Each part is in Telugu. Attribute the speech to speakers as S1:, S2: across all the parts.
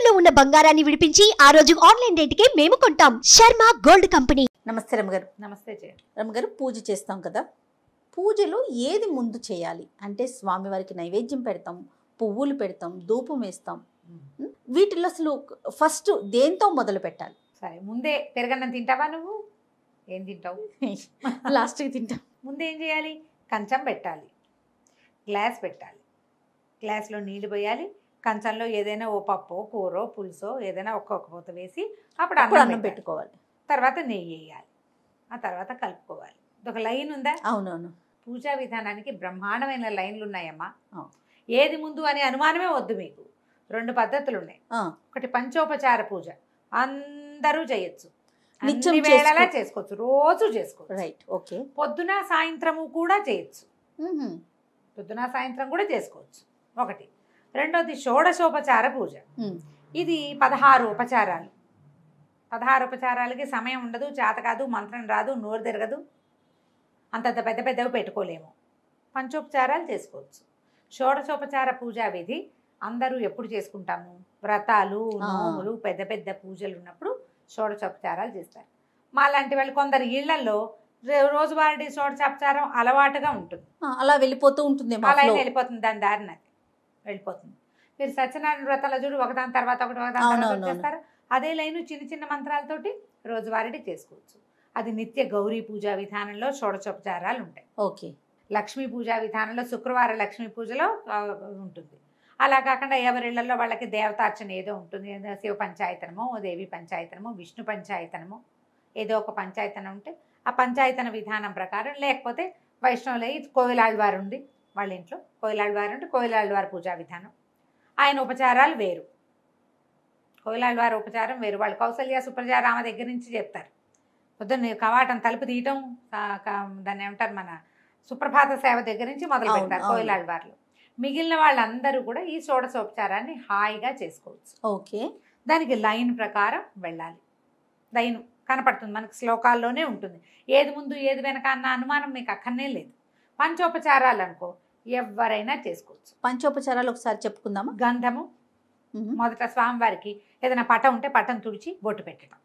S1: తాకట్టులో ఉన్న బంగారాన్ని విడిపించి ఆ రోజు ఆన్లైన్ రేటుకే మేము కొంటాం. Sharma gold company.
S2: నమస్తే రమగారు.
S3: నమస్తే
S2: రమగారు, పూజ చేస్తాం కదా, పూజలో ఏది ముందు చేయాలి అంటే స్వామివారికి నైవేద్యం పెడతాం, పువ్వులు పెడతాం, ధూపం వేస్తాం. వీటిలో అసలు ఫస్ట్ దేంతో మొదలు పెట్టాలి?
S3: సరే, ముందే పెరగన్నం తింటావా? నువ్వు ఏం తింటావు?
S2: లాస్ట్కి తింటాం.
S3: ముందే ఏం చేయాలి? కంచం పెట్టాలి, గ్లాస్ పెట్టాలి, గ్లాస్లో నీళ్లు పోయాలి, కంచంలో ఏదైనా ఓ పప్పు కూర పులుసో ఏదైనా ఒక్కొక్క పూత వేసి అప్పుడు అన్నం
S2: పెట్టుకోవాలి.
S3: తర్వాత నెయ్యి వేయాలి, ఆ తర్వాత కలుపుకోవాలి. ఒక లైన్ ఉందా?
S2: అవునవును.
S3: పూజా విధానానికి బ్రహ్మాండమైన లైన్లు ఉన్నాయమ్మా. ఏది ముందు అనే అనుమానమే వద్దు మీకు. 2 పద్ధతులు ఉన్నాయి. ఒకటి పంచోపచార పూజ, అందరూ చేయొచ్చు, నిత్యం వేళలా చేసుకోవచ్చు, రోజు చేసుకోవచ్చు.
S2: Right, okay.
S3: పొద్దున సాయంత్రము కూడా చేయొచ్చు, పొద్దున సాయంత్రం కూడా చేసుకోవచ్చు. ఒకటి. రెండోది షోడశోపచార పూజ. ఇది 16 ఉపచారాలు. 16 ఉపచారాలకి సమయం ఉండదు, చేత కాదు, మంత్రం రాదు, నోరు తిరగదు, అంతంత పెద్ద పెద్దవి పెట్టుకోలేము. పంచోపచారాలు చేసుకోవచ్చు. షోడశోపచార పూజా విధి అందరూ ఎప్పుడు చేసుకుంటాము? వ్రతాలు, నోములు, పెద్ద పెద్ద పూజలు ఉన్నప్పుడు షోడశోపచారాలు చేస్తారు. మా లాంటి వాళ్ళు కొందరు ఇళ్లలో రోజువారీ షోడశోపచారం అలవాటుగా ఉంటుంది,
S2: అలా వెళ్ళిపోతూ ఉంటుంది,
S3: అలా వెళ్ళిపోతుంది, దాని దారిన వెళ్ళిపోతుంది. మీరు సత్యనారాయణ వ్రతాల చూడు, ఒకదాని తర్వాత ఒకటి ఒకదాని తర్వాత చేస్తారు. అదే లైను చిన్న చిన్న మంత్రాలతోటి రోజువారీ చేసుకోవచ్చు. అది నిత్య గౌరీ పూజా విధానంలో షోడశోపచారాలు ఉంటాయి.
S2: ఓకే.
S3: లక్ష్మీ పూజా విధానంలో శుక్రవార లక్ష్మీ పూజలో ఉంటుంది. అలా కాకుండా ఎవరిళ్లలో వాళ్ళకి దేవతార్చన ఏదో ఉంటుంది, శివ పంచాయతనమో, దేవి పంచాయతనమో, విష్ణు పంచాయతనమో, ఏదో ఒక పంచాయతనం ఉంటే ఆ పంచాయతన విధానం ప్రకారం, లేకపోతే వైష్ణవులై కోవిలాళ్వారు ఉండి వాళ్ళ ఇంట్లో కోవిలాళ్వారు ఉంటే కోవిలాళ్వారు పూజా విధానం, ఆయన ఉపచారాలు వేరు, కోవిలాళ్వారు ఉపచారం వేరు. వాళ్ళు కౌసల్య సుప్రజ రామ దగ్గర నుంచి చెప్తారు. పొద్దున్న కవాటం తలుపు తీయటం, దాన్ని ఏమంటారు, మన సుప్రభాత సేవ దగ్గర నుంచి మొదలు పెడతారు కోవిలాళ్వార్లు. మిగిలిన వాళ్ళందరూ కూడా ఈ షోడశోపచారాన్ని హాయిగా చేసుకోవచ్చు.
S2: ఓకే.
S3: దానికి లైన్ ప్రకారం వెళ్ళాలి. లైన్ కనపడుతుంది మనకు, శ్లోకాల్లోనే ఉంటుంది. ఏది ముందు ఏది వెనక అన్న అనుమానం మీకు అక్కడనే లేదు. పంచోపచారాలు అనుకో ఎవరైనా చేసుకోవచ్చు.
S2: పంచోపచారాలు ఒకసారి చెప్పుకుందామా?
S3: గంధము, మొదట స్వామివారికి ఏదైనా పటం ఉంటే పటం తుడిచి బొట్టు పెట్టడం.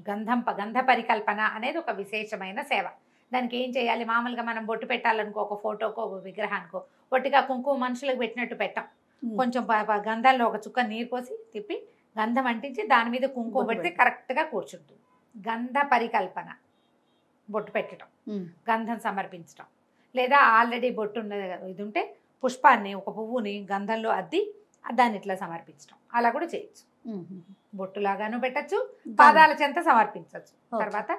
S3: గంధ పరికల్పన అనేది ఒక విశేషమైన సేవ. దానికి ఏం చేయాలి? మామూలుగా మనం బొట్టు పెట్టాలనుకో, ఒక ఫోటోకో ఒక విగ్రహానికో ఒట్టిగా కుంకుమ మనుషులకు పెట్టినట్టు పెట్టాం. కొంచెం గంధంలో ఒక చుక్క నీరు పోసి తిప్పి గంధం అంటించి దాని మీద కుంకుమ పెడితే కరెక్ట్గా కూర్చుంటుంది. గంధ పరికల్పన, బొట్టు పెట్టడం, గంధం సమర్పించడం. లేదా ఆల్రెడీ బొట్టు ఉన్నది ఇది ఉంటే పుష్పాన్ని, ఒక పువ్వుని గంధంలో అద్ది దాన్ని ఇట్లా సమర్పించడం, అలా కూడా చేయొచ్చు. బొట్టులాగాను పెట్టచ్చు, పాదాల చెంత సమర్పించవచ్చు. తర్వాత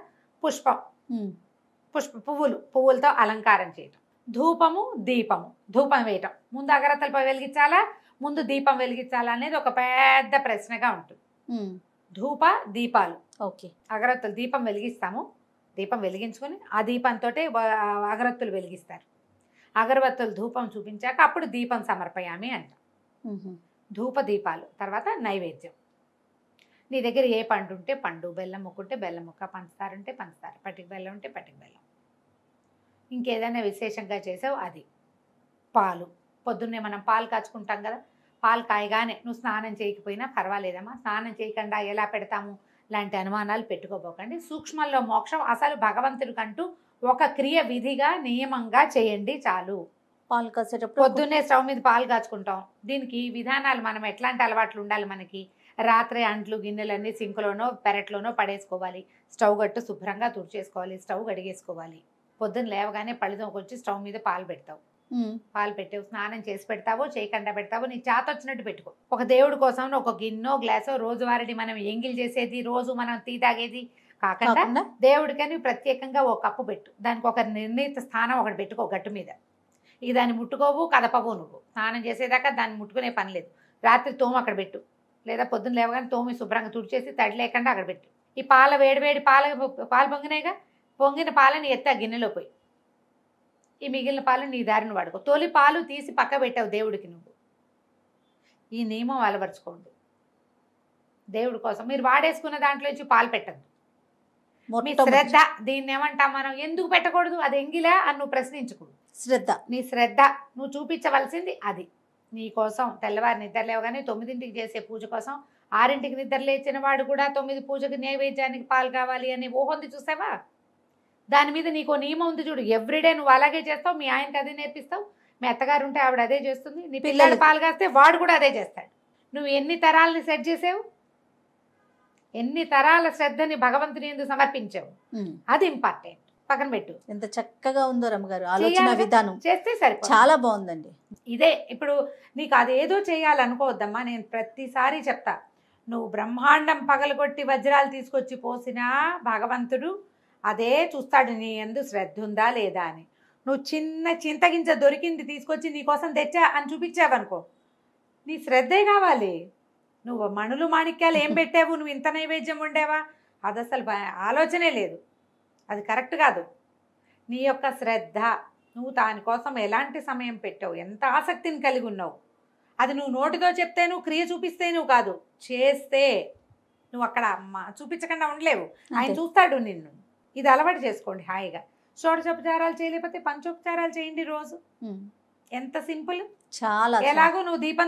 S3: పువ్వులతో అలంకారం చేయటం. ధూపము, దీపము. ధూపం వేయటం ముందు అగరత్తలపై వెలిగించాలా, ముందు దీపం వెలిగించాలా అనేది ఒక పెద్ద ప్రశ్నగా ఉంటుంది. ధూప దీపాలు.
S2: ఓకే.
S3: అగరత్తులు దీపం వెలిగిస్తాము, దీపం వెలిగించుకొని ఆ దీపంతో అగరత్తులు వెలిగిస్తారు. అగరబత్తులు ధూపం చూపించాక అప్పుడు దీపం సమర్పయామి అంటాం. ధూప దీపాలు. తర్వాత నైవేద్యం. నీ దగ్గర ఏ పండు ఉంటే పండు, బెల్లం ముక్క ఉంటే బెల్లం ముక్క, పంచదార ఉంటే పంచదార, పటిక బెల్లం ఉంటే పటిక బెల్లం. ఇంకేదైనా విశేషంగా చేసావు అది. పాలు. పొద్దున్నే మనం పాలు కాచుకుంటాం కదా, పాలు కాయగానే నువ్వు స్నానం చేయకపోయినా పర్వాలేదమ్మా, స్నానం చేయకుండా ఎలా పెడతాము లాంటి అనుమానాలు పెట్టుకోబోకండి. సూక్ష్మంలో మోక్షం. అసలు భగవంతుడికంటూ ఒక క్రియ విధిగా నియమంగా చేయండి చాలు.
S2: పాలు కాసేటప్పుడు
S3: పొద్దున్నే స్టవ్ మీద పాలు కాచుకుంటాం. దీనికి విధానాలు, మనం ఎట్లాంటి అలవాట్లు ఉండాలి మనకి? రాత్రి అంట్లు గిన్నెలన్నీ సింకులోనో పెరట్లోనో పడేసుకోవాలి. స్టవ్ గట్టు శుభ్రంగా తుడిచేసుకోవాలి, స్టవ్ కడిగేసుకోవాలి. పొద్దున్న లేవగానే పళ్ళుతోకొచ్చి స్టవ్ మీద పాలు పెడతావు, పాలు పెట్టావు, స్నానం చేసి పెడతావో చేయకుండా పెడతావో నీ చేత వచ్చినట్టు పెట్టుకో. ఒక దేవుడి కోసం ఒక గిన్నో గ్లాసో రోజువారీ మనం ఎంగిల్ చేసేది, రోజు మనం టీ తాగేది కాకుండా దేవుడికని ప్రత్యేకంగా ఒక కప్పు పెట్టు. దానికి ఒక నిర్ణీత స్థానం ఒకటి పెట్టుకో గట్టు మీద. ఇక దాన్ని ముట్టుకోవు, కదపవు. నువ్వు స్నానం చేసేదాకా దాన్ని ముట్టుకునే పని లేదు. రాత్రి తోము అక్కడ పెట్టు, లేదా పొద్దున్న లేవగానే తోమి శుభ్రంగా తుడిచేసి తడి లేకుండా అక్కడ పెట్టు. ఈ వేడివేడి పాలు పొంగినాయిగా, పొంగిన పాలని ఎత్తి ఆ గిన్నెలో పోయి ఈ మిగిలిన పాలు నీ దారిని వాడుకో. తొలి పాలు తీసి పక్క పెట్టావు దేవుడికి. నువ్వు ఈ నియమం అలవరుచుకోండి దేవుడి కోసం. మీరు వాడేసుకున్న దాంట్లో నుంచి పాలు పెట్టద్దు. మీ శ్రద్ధ, దీన్ని ఏమంటాం మనం, ఎందుకు పెట్టకూడదు, అది ఎంగిలా అని నువ్వు ప్రశ్నించకూడదు.
S2: శ్రద్ధ,
S3: నీ శ్రద్ధ నువ్వు చూపించవలసింది అది. నీ కోసం తెల్లవారి నిద్ర లేవగానే 9ంటికి చేసే పూజ కోసం 6ంటికి నిద్ర లేచిన వాడు కూడా 9 పూజకి నైవేద్యానికి పాలు కావాలి అని ఊహొంది చూసావా? దాని మీద నీకు నియమం ఉంది చూడు. ఎవ్రీడే నువ్వు అలాగే చేస్తావు, మీ ఆయనకి అదే నేర్పిస్తావు, మీ అత్తగారు ఉంటే ఆవిడ అదే చేస్తుంది, నీ పిల్లలు పాలు కాస్తే వాడు కూడా అదే చేస్తాడు. నువ్వు ఎన్ని తరాలని సెట్ చేసావు, ఎన్ని తరాల శ్రద్ధని భగవంతుని ఎందుకు సమర్పించావు, అది ఇంపార్టెంట్. పక్కన పెట్టు.
S2: ఎంత చక్కగా ఉందో రమ్మగారు ఆలోచన విధానం,
S3: చేస్తే సరిపోతుంది.
S2: చాలా బాగుందండి.
S3: ఇదే ఇప్పుడు నీకు అదేదో చేయాలనుకోవద్దమ్మా. నేను ప్రతిసారి చెప్తా, నువ్వు బ్రహ్మాండం పగలగొట్టి వజ్రాలు తీసుకొచ్చి పోసినా భగవంతుడు అదే చూస్తాడు, నీ యందు శ్రద్ధ ఉందా లేదా అని. నువ్వు చిన్న చింతగింజ దొరికింది తీసుకొచ్చి నీకోసం తెచ్చా అని చూపించావనుకో, నీ శ్రద్ధే కావాలి. నువ్వు మణులు మాణిక్యాలు ఏం పెట్టావు, నువ్వు ఇంత నైవేద్యం ఉండేవా, అది అసలు ఆలోచనే లేదు, అది కరెక్ట్ కాదు. నీ యొక్క శ్రద్ధ, నువ్వు దానికోసం ఎలాంటి సమయం పెట్టావు, ఎంత ఆసక్తిని కలిగి ఉన్నావు, అది నువ్వు నోటితో చెప్తే, నువ్వు క్రియ చూపిస్తే నువ్వు కాదు, చేస్తే నువ్వు అక్కడ చూపించకుండా ఉండలేవు. ఆయన చూస్తాడు నిన్ను. ఇది అలవాటు చేసుకోండి హాయిగా. షోడశోపచారాలు చేయలేకపోతే పంచోపచారాలు చేయండి రోజు. ఎంత సింపుల్.
S2: చాలా.
S3: ఎలాగో నువ్వు దీపం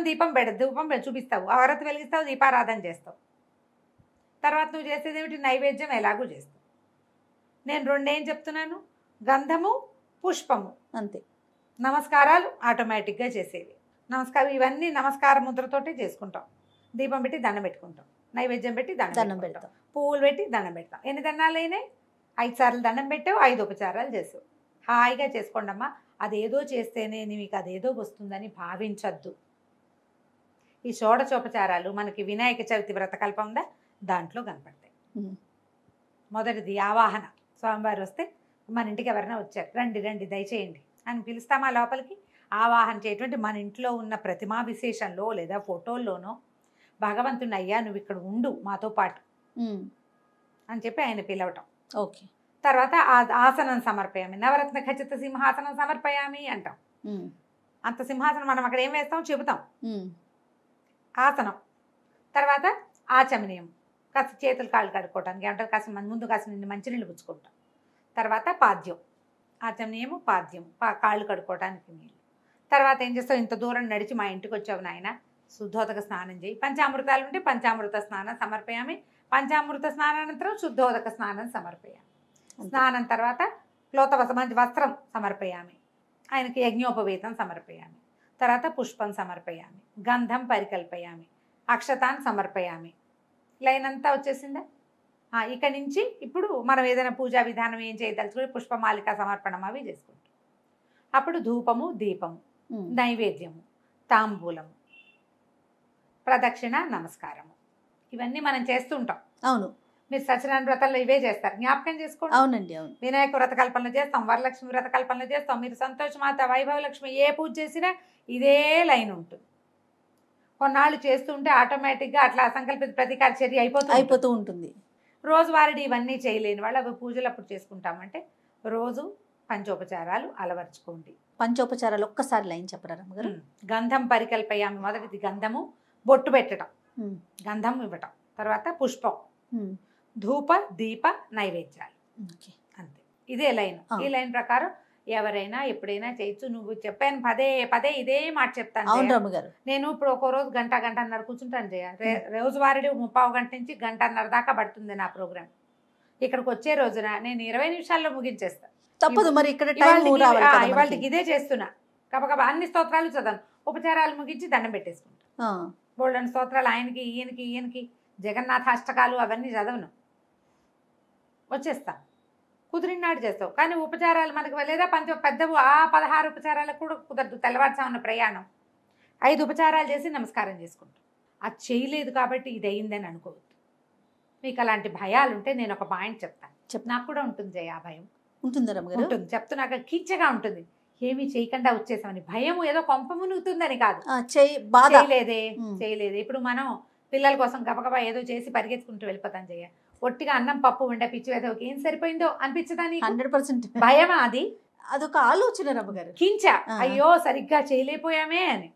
S3: చూపిస్తావు, ఆరతి వెలిగిస్తావు, దీపారాధన చేస్తావు. తర్వాత నువ్వు చేసేది ఏమిటి, నైవేద్యం ఎలాగో చేస్తావు. నేను రెండేం చెప్తున్నాను, గంధము పుష్పము
S2: అంతే.
S3: నమస్కారాలు ఆటోమేటిక్గా చేసేవి. నమస్కారం ఇవన్నీ నమస్కార ముద్రతోటే చేసుకుంటాం. దీపం పెట్టి దండం పెట్టుకుంటాం, నైవేద్యం పెట్టి దండం పెడతాం, పువ్వులు పెట్టి దండం పెడతాం. ఎన్ని దండాలు అయినాయి? 5 సార్లు దండం పెట్టావు, 5 ఉపచారాలు చేసావు. హాయిగా చేసుకోండి అమ్మా. అదేదో చేస్తేనే మీకు అదేదో వస్తుందని భావించద్దు. ఈ షోడశోపచారాలు మనకి వినాయక చవితి వ్రతకల్పం ఉందా, దాంట్లో కనపడతాయి. మొదటిది ఆవాహన. స్వామివారు వస్తే మన ఇంటికి ఎవరైనా వచ్చారు, రండి రండి దయచేయండి అని పిలుస్తామా లోపలికి. ఆవాహన చేయటువంటి మన ఇంట్లో ఉన్న ప్రతిమా విశేషంలో లేదా ఫోటోల్లోనో భగవంతుని, అయ్యా నువ్వు ఇక్కడ ఉండు మాతో పాటు అని చెప్పి ఆయన పిలవటం.
S2: ఓకే.
S3: తర్వాత ఆసనం సమర్పయామి, నవరత్న ఖచ్చిత సింహాసనం సమర్పయామి అంటాం. అంత సింహాసనం మనం అక్కడ ఏం వేస్తాం చెబుతాం. ఆసనం తర్వాత ఆచమనీయం, కాస్త చేతులు కాళ్ళు కడుక్కోవడానికి అంటే కాస్త నిన్ను మంచినీళ్ళు పుచ్చుకుంటాం. తర్వాత పాద్యం, ఆచమనీయము పాద్యం, కాళ్ళు కడుక్కోవడానికి నీళ్ళు. తర్వాత ఏం చేస్తావు, ఇంత దూరం నడిచి మా ఇంటికి వచ్చావు నాయన, శుద్ధోదక స్నానం చేయి. పంచామృతాలు ఉంటే పంచామృత స్నానం సమర్పయామి, పంచామృత స్నానానంతరం శుద్ధోదక స్నానం సమర్పయామి. స్నానం తర్వాత మంచి వస్త్రం సమర్పయామి, ఆయనకి యజ్ఞోపవేతం సమర్పయామి. తర్వాత పుష్పం సమర్పయామి, గంధం పరికల్పయామి, అక్షతాన్ని సమర్పయామి. లైన్ అంతా వచ్చేసిందా? ఇక్కడి నుంచి ఇప్పుడు మనం ఏదైనా పూజా విధానం ఏం చేయదలుచుకుని పుష్పమాలిక సమర్పణం అవి చేసుకుంటాం. అప్పుడు ధూపము, దీపము, నైవేద్యము, తాంబూలము, ప్రదక్షిణ, నమస్కారము, ఇవన్నీ మనం చేస్తుంటాం.
S2: అవును.
S3: మీరు సత్యనారాయణ వ్రతంలో ఇవే చేస్తారు, జ్ఞాపకం చేసుకోండి.
S2: అవునండి, అవును.
S3: వినాయక వ్రత కల్పనలు చేస్తాం, వరలక్ష్మి వ్రత కల్పనలు చేస్తాం. మీరు సంతోషమాత, వైభవలక్ష్మి ఏ పూజ చేసినా ఇదే లైన్ ఉంటుంది. కొన్నాళ్ళు చేస్తుంటే ఆటోమేటిక్గా అట్లా అసంకల్పిత ప్రతీకార చర్య అయిపోతూ ఉంటుంది. రోజువారీ ఇవన్నీ చేయలేని వాళ్ళు అవి పూజలు అప్పుడు చేసుకుంటామంటే రోజు పంచోపచారాలు అలవర్చుకోండి.
S2: పంచోపచారాలు ఒక్కసారి లైన్ చెప్పరా రమ్మగారు?
S3: గంధం పరికల్పయామి, మొదటిది గంధము, బొట్టు పెట్టడం, గంధం ఇవ్వటం. తర్వాత పుష్పం, ధూప, దీప, నైవేద్యాలు, అంతే. ఇదే లైన్. ఈ లైన్ ప్రకారం ఎవరైనా ఎప్పుడైనా చేయొచ్చు. నువ్వు చెప్పాను పదే పదే ఇదే మాట చెప్తాను.
S2: అవును రమ్మగారు.
S3: నేను ఇప్పుడు ఒక రోజు గంటన్నర కూర్చుంటాను చేయాలి. రోజువారీ 30 గంట నుంచి గంటన్నర దాకా పడుతుంది నా ప్రోగ్రామ్. ఇక్కడికి వచ్చే రోజున నేను 20 నిమిషాల్లో ముగించేస్తాను.
S2: తప్పదు మరి, ఇక్కడ
S3: ఇవాళకి ఇదే చేస్తున్నా. గబగబా అన్ని స్తోత్రాలు చదవను, ఉపచారాలు ముగించి దండం పెట్టేసుకుంటా. బోల్డన్ స్తోత్రాలు ఆయనకి ఈయనకి జగన్నాథ అష్టకాలు అవన్నీ చదవను, వచ్చేస్తా. కుదిరినాడు చేస్తావు. కానీ ఉపచారాలు మనకు లేదా పెద్దవు 16 ఉపచారాలకు కూడా కుదరదు. తెల్లవారుజామున ప్రయాణం 5 ఉపచారాలు చేసి నమస్కారం చేసుకుంటాం. అది చేయలేదు కాబట్టి ఇది అయిందని అనుకోవద్దు. మీకు అలాంటి భయాలు ఉంటే నేను ఒక పాయింట్ చెప్తాను. నాకు కూడా ఉంటుంది జయ, ఆ భయం
S2: ఉంటుంది రమ్మగారు.
S3: ఉంటుంది, చెప్తున్నాక కించగా ఉంటుంది. ఏమీ చేయకుండా వచ్చేసామని భయం, ఏదో కొంప మునుగుతుందని కాదు, చేయలేదే. ఇప్పుడు మనం పిల్లల కోసం గబగబా ఏదో చేసి పరిగెత్తుకుంటూ వెళ్ళిపోతాం జయ. ఒట్టిగా అన్నం పప్పు ఉండే పిచ్చి వేద ఏం సరిపోయిందో అనిపించదా?
S2: 100%
S3: భయమా?
S2: అదొక ఆలోచన రమ్మగారు.
S3: కించ, అయ్యో సరిగ్గా చేయలేకపోయామే అని.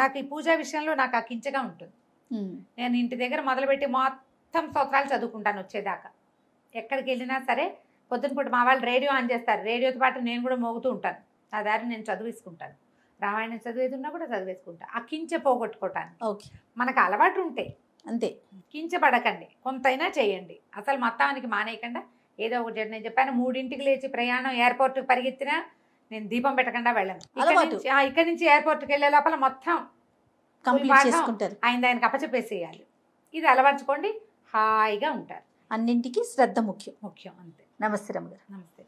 S3: నాకు ఈ పూజా విషయంలో నాకు ఆ కించగా ఉంటుంది. నేను ఇంటి దగ్గర మొదలుపెట్టి మొత్తం స్తోత్రాలు చదువుకుంటాను వచ్చేదాకా. ఎక్కడికి వెళ్ళినా సరే పొద్దున పూట మా వాళ్ళు రేడియో ఆన్ చేస్తారు, రేడియోతో పాటు నేను కూడా మోగుతూ ఉంటాను. ఆ దారి నేను చదివిసుకుంటాను. రామాయణం చదివేది ఉన్నా కూడా చదివేసుకుంటా. ఆ కించె పోగొట్టుకోవటానికి
S2: ఓకే,
S3: మనకు అలవాటు ఉంటే
S2: అంతే.
S3: కించపడకండి, కొంతైనా చేయండి. అసలు మొత్తానికి మానేయకుండా ఏదో ఒకటి చేయండి. నేను చెప్పాను 3ంటికి లేచి ప్రయాణం ఎయిర్పోర్ట్కి పరిగెత్తినా నేను దీపం పెట్టకుండా వెళ్ళను.
S2: అలవాటు.
S3: ఇక్కడి నుంచి ఎయిర్పోర్ట్కి వెళ్ళే లోపల మొత్తం
S2: కంప్లీట్ చేసుకుంటారు.
S3: ఆయనకు అప్పచెప్పేసేయాలి. ఇది అలవర్చుకోండి, హాయిగా ఉంటారు.
S2: అన్నింటికి శ్రద్ధ ముఖ్యం.
S3: ముఖ్యం అంతే.
S2: నమస్తే రమ్మగారు.
S3: నమస్తే.